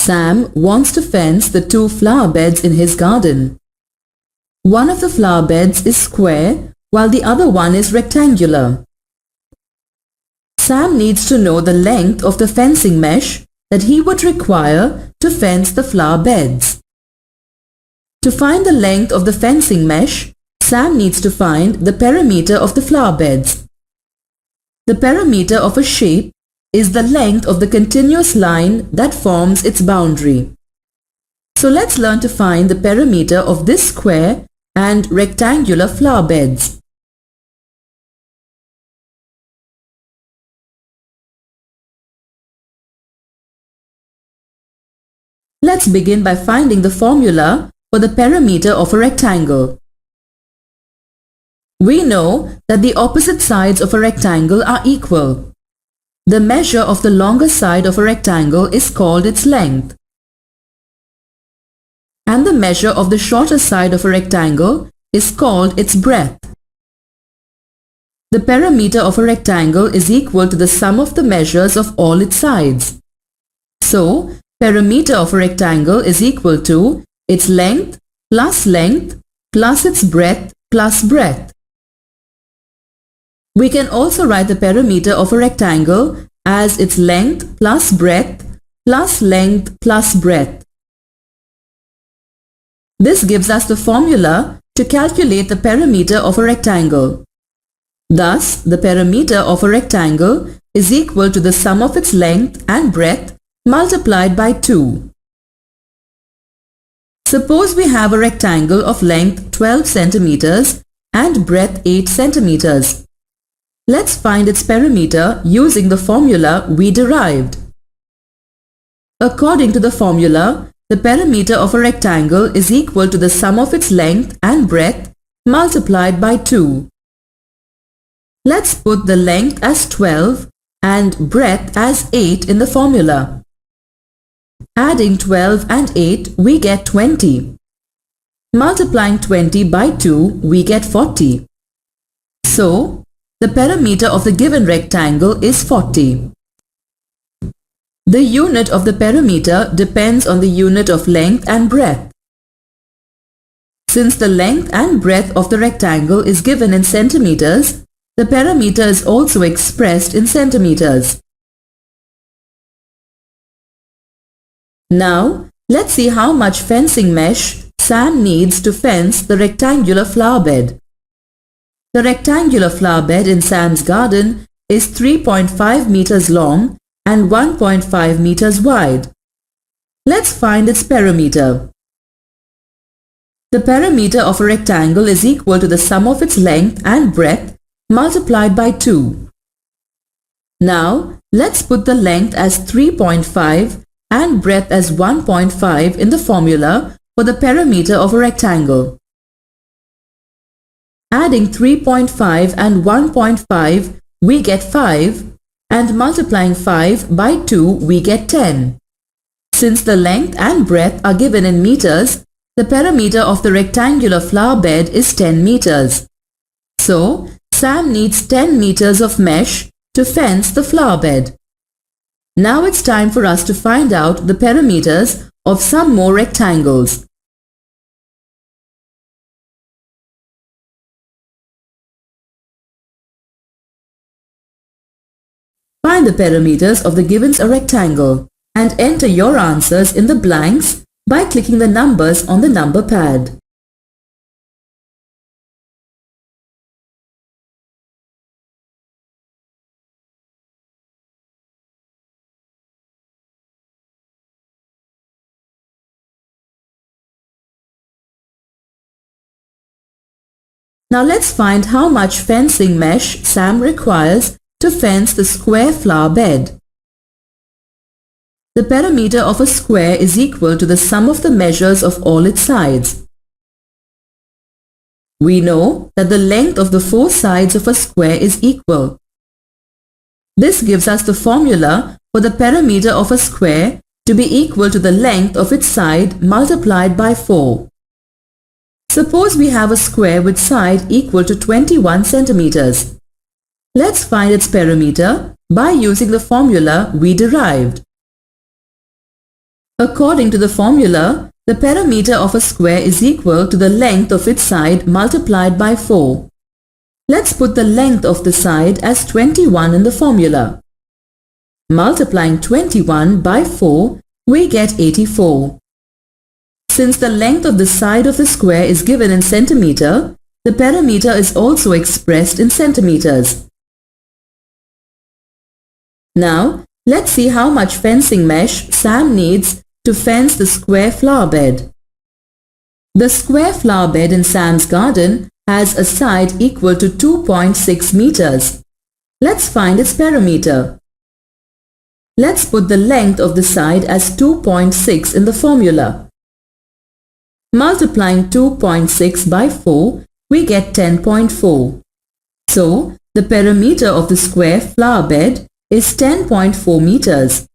Sam wants to fence the 2 flower beds in his garden. One of the flower beds is square while the other one is rectangular. Sam needs to know the length of the fencing mesh that he would require to fence the flower beds. To find the length of the fencing mesh, Sam needs to find the perimeter of the flower beds. The perimeter of a shape is the length of the continuous line that forms its boundary. So let's learn to find the perimeter of this square and rectangular flower beds. Let's begin by finding the formula for the perimeter of a rectangle. We know that the opposite sides of a rectangle are equal. The measure of the longer side of a rectangle is called its length, and the measure of the shorter side of a rectangle is called its breadth. The perimeter of a rectangle is equal to the sum of the measures of all its sides. So, perimeter of a rectangle is equal to its length plus its breadth plus breadth. We can also write the perimeter of a rectangle as its length plus breadth plus length plus breadth. This gives us the formula to calculate the perimeter of a rectangle. Thus, the perimeter of a rectangle is equal to the sum of its length and breadth multiplied by 2. Suppose we have a rectangle of length 12 centimeters and breadth 8 centimeters. Let's find its perimeter using the formula we derived. According to the formula, the perimeter of a rectangle is equal to the sum of its length and breadth multiplied by 2. Let's put the length as 12 and breadth as 8 in the formula. Adding 12 and 8, we get 20. Multiplying 20 by 2, we get 40. So, the perimeter of the given rectangle is 40. The unit of the perimeter depends on the unit of length and breadth. Since the length and breadth of the rectangle is given in centimeters, the perimeter is also expressed in centimeters. Now, let's see how much fencing mesh Sam needs to fence the rectangular flower bed. The rectangular flower bed in Sam's garden is 3.5 meters long and 1.5 meters wide. Let's find its perimeter. The perimeter of a rectangle is equal to the sum of its length and breadth multiplied by 2. Now, let's put the length as 3.5 and breadth as 1.5 in the formula for the perimeter of a rectangle. Adding 3.5 and 1.5, we get 5, and multiplying 5 by 2, we get 10. Since the length and breadth are given in meters, the perimeter of the rectangular flower bed is 10 meters. So, Sam needs 10 meters of mesh to fence the flower bed. Now it's time for us to find out the perimeters of some more rectangles. Find the perimeters of the given rectangle and enter your answers in the blanks by clicking the numbers on the number pad. Now let's find how much fencing mesh Sam requires to fence the square flower bed. The perimeter of a square is equal to the sum of the measures of all its sides. We know that the length of the 4 sides of a square is equal. This gives us the formula for the perimeter of a square to be equal to the length of its side multiplied by 4. Suppose we have a square with side equal to 21 centimeters. Let's find its perimeter by using the formula we derived. According to the formula, the perimeter of a square is equal to the length of its side multiplied by 4. Let's put the length of the side as 21 in the formula. Multiplying 21 by 4, we get 84. Since the length of the side of the square is given in centimeter, the perimeter is also expressed in centimeters. Now, let's see how much fencing mesh Sam needs to fence the square flower bed. The square flower bed in Sam's garden has a side equal to 2.6 meters. Let's find its perimeter. Let's put the length of the side as 2.6 in the formula. Multiplying 2.6 by 4, we get 10.4. So, the perimeter of the square flower bed is 10.4 meters.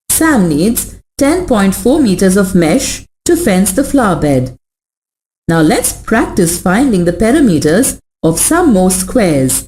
Sam needs 10.4 meters of mesh to fence the flower bed. Now let's practice finding the perimeters of some more squares.